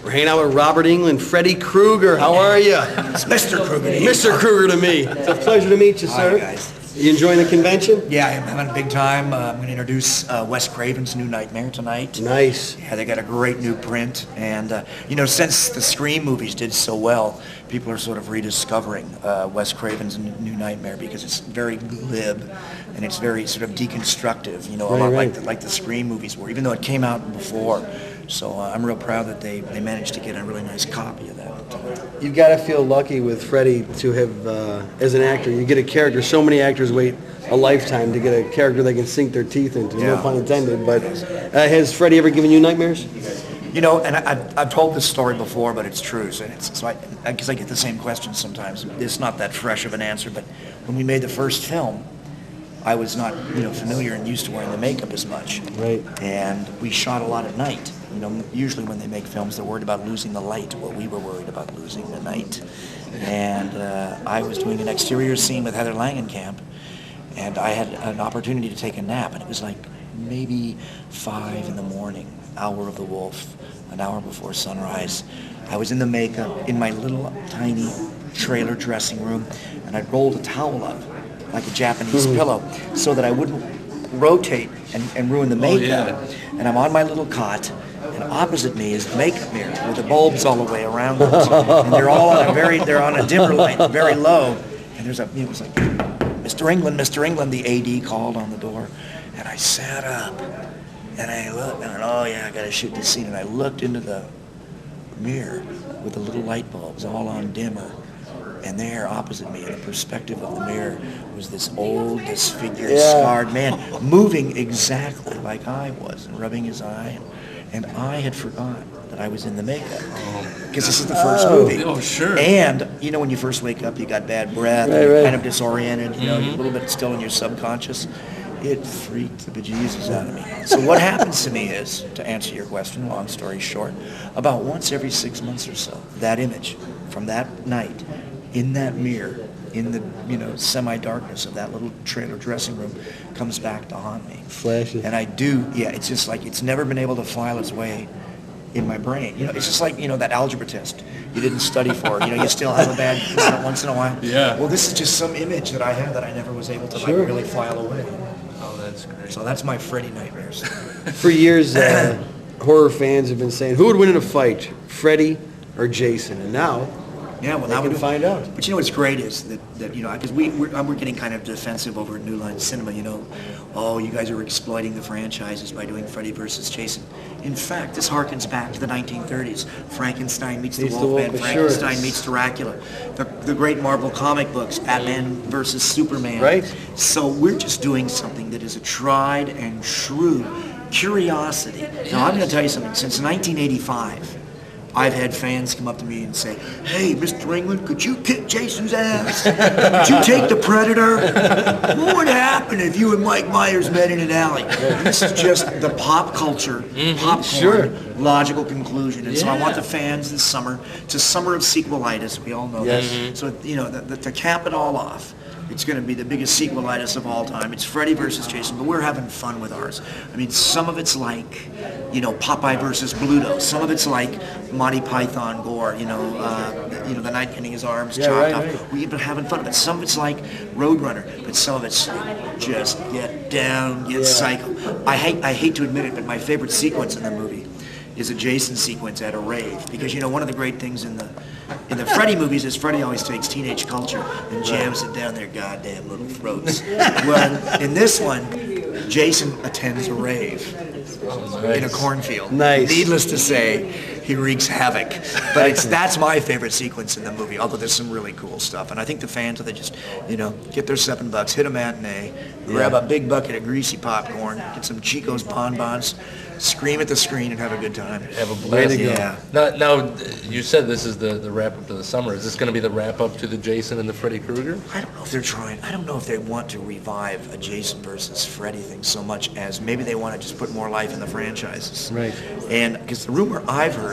We're hanging out with Robert Englund, Freddy Krueger. How are you? It's Mr. Krueger. Mr. Krueger to me. It's a pleasure to meet you, sir. Hi, guys. You enjoying the convention? Yeah, I'm having a big time. I'm going to introduce Wes Craven's new Nightmare tonight. Nice. Yeah, they got a great new print. And, you know, since the Scream movies did so well, people are sort of rediscovering Wes Craven's new Nightmare because it's very glib and it's very sort of deconstructive, you know, a lot like the Scream movies were, even though it came out before. So I'm real proud that they managed to get a really nice copy of that. You've got to feel lucky with Freddy to have, as an actor, you get a character. So many actors wait a lifetime to get a character they can sink their teeth into, no pun intended. But has Freddy ever given you nightmares? You know, and I've told this story before, but it's true. So I guess I get the same question sometimes. It's not that fresh of an answer, but when we made the first film, I was not, you know, familiar and used to wearing the makeup as much. Right. And we shot a lot at night. You know, usually when they make films, they're worried about losing the light. Well, we were worried about losing the night. And I was doing an exterior scene with Heather Langenkamp, and I had an opportunity to take a nap, and it was like maybe 5 in the morning, hour of the wolf, an hour before sunrise. I was in the makeup in my little tiny trailer dressing room, and I rolled a towel up like a Japanese pillow so that I wouldn't rotate and ruin the makeup. And I'm on my little cot, and opposite me is the makeup mirror with the bulbs all the way around them. And they're all on they're on a dimmer light, very low. And it was like, Mr. Englund, the AD called on the door. And I sat up, and I looked, and I went, oh yeah, I gotta shoot this scene. And I looked into the mirror with the little light bulbs all on dimmer. And there, opposite me, in the perspective of the mirror, was this old, disfigured, scarred man, moving exactly like I was, and rubbing his eye. And I had forgotten that I was in the makeup, because this is the first movie. Oh, sure. And, you know, when you first wake up, you got bad breath, and you're kind of disoriented, you know, you're a little bit still in your subconscious. It freaked the bejesus out of me. So what happens to me is, to answer your question, long story short, about once every 6 months or so, that image from that night, in that mirror, in the, you know, semi-darkness of that little trailer dressing room, comes back to haunt me. Flashes. And I do, it's just like it's never been able to file its way in my brain. You know, it's just like, you know, that algebra test you didn't study for. You know, you still have a bad once in a while. Yeah. Well, this is just some image that I have that I never was able to like really file away. Oh, that's great. So that's my Freddy nightmares. For years, horror fans have been saying, who would win in a fight, Freddy or Jason? And now, yeah, well, they now can find out. But you know what's great is that you know, because we're getting kind of defensive over at New Line Cinema. You know, oh, you guys are exploiting the franchises by doing Freddy versus Jason. In fact, this harkens back to the 1930s. Frankenstein meets the Wolfman. Frankenstein meets Dracula. The great Marvel comic books, Batman versus Superman. Right. So we're just doing something that is a tried and true curiosity. Now I'm going to tell you something. Since 1985. I've had fans come up to me and say, hey, Mr. Englund, could you kick Jason's ass? Could you take the Predator? What would happen if you and Mike Myers met in an alley? This is just the pop culture, popcorn, logical conclusion. And so I want the fans this summer, it's a summer of sequelitis, we all know this. So, you know, to cap it all off, it's going to be the biggest sequelitis of all time. It's Freddy versus Jason, but we're having fun with ours. I mean, some of it's like, you know, Popeye versus Bluto. Some of it's like Monty Python gore, you know, the Knight getting his arms chopped off. We've been having fun. But some of it's like Roadrunner. But some of it's just get down, get psycho. I hate to admit it, but my favorite sequence in the movie is a Jason sequence at a rave, because you know one of the great things in the Freddy movies is Freddy always takes teenage culture and jams it down their goddamn little throats. Well, in this one, Jason attends a rave in a cornfield. Nice. Needless to say, he wreaks havoc. But that's my favorite sequence in the movie, although there's some really cool stuff. And I think the fans, if they just, you know, get their $7, hit a matinee, grab a big bucket of greasy popcorn, get some Chico's bonbons, scream at the screen and have a good time. Have a blast. Yeah. Now, you said this is the wrap up to the summer. Is this going to be the wrap up to the Jason and the Freddy Krueger? I don't know if they're trying. I don't know if they want to revive a Jason versus Freddy thing so much as maybe they want to just put more life in the franchises. Right. And because the rumor I've heard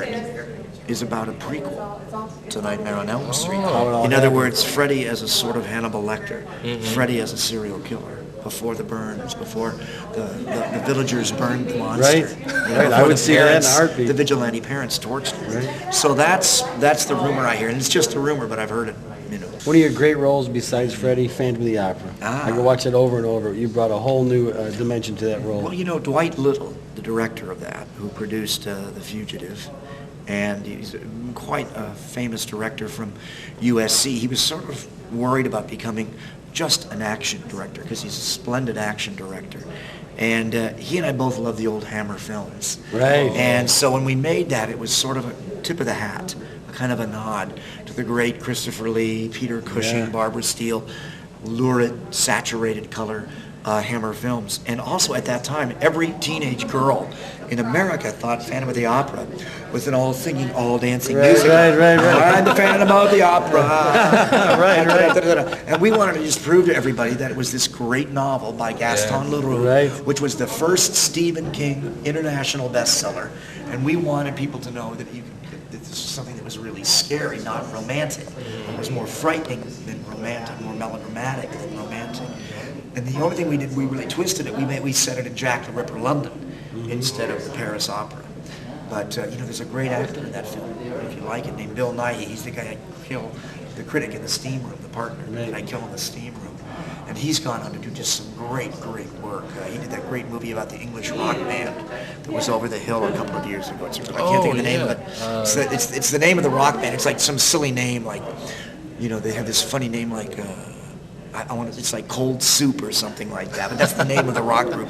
is about a prequel to Nightmare on Elm Street. In other words, Freddy as a sort of Hannibal Lecter, Freddy as a serial killer. before the burns, before the villagers burned the monster. Right. You know, Right. I before would the see that in a parents, heartbeat. the vigilante parents torched him. Right. So that's the rumor I hear, and it's just a rumor, but I've heard it. You know. One of your great roles besides Freddy, Phantom of the Opera. Ah. I could watch it over and over. You brought a whole new dimension to that role. Well, you know, Dwight Little, the director of that, who produced The Fugitive, and he's quite a famous director from USC. He was sort of worried about becoming just an action director because he's a splendid action director. And he and I both love the old Hammer films. Right. And so when we made that, it was sort of a tip of the hat, a kind of a nod to the great Christopher Lee, Peter Cushing, Yeah. Barbara Steele, lurid, saturated color Hammer films. And also at that time, every teenage girl in America thought Phantom of the Opera was an all singing, all dancing Right, musical. right. I'm the Phantom of the Opera. Right. And we wanted to just prove to everybody that it was this great novel by Gaston Leroux, Right. which was the first Stephen King international bestseller. And we wanted people to know that that this was something that was really scary, not romantic. It was more frightening than romantic, more melodramatic than romantic. And the only thing we did, we really twisted it. We set it in Jack the Ripper, London, instead of the Paris Opera. But you know, there's a great actor in that film, if you like it, named Bill Nighy. He's the guy that killed the critic in the steam room, the partner that I killed in the steam room. And he's gone on to do just some great work. He did that great movie about the English rock band that was over the hill a couple of years ago. I can't think of the name of it. It's the name of the rock band. It's like some silly name, like, you know, they have this funny name like, it's like Cold Soup or something like that, but that's the name of the rock group.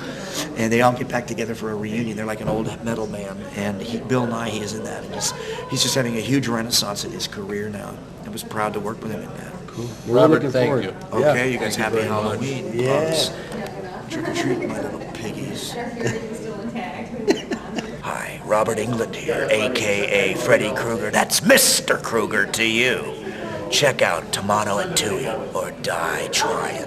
And they all get back together for a reunion. They're like an old metal band, and Bill Nighy is in that. And he's just having a huge renaissance in his career now. I was proud to work with him in that. Cool. Robert, thank you. Okay, you Thank guys you happy very much. Halloween. Yeah. Pups. Trick or treat, my little piggies. Hi, Robert Englund here, a.k.a. Freddy Krueger. That's Mr. Krueger to you. Check out Tomano and Touhy or die trying.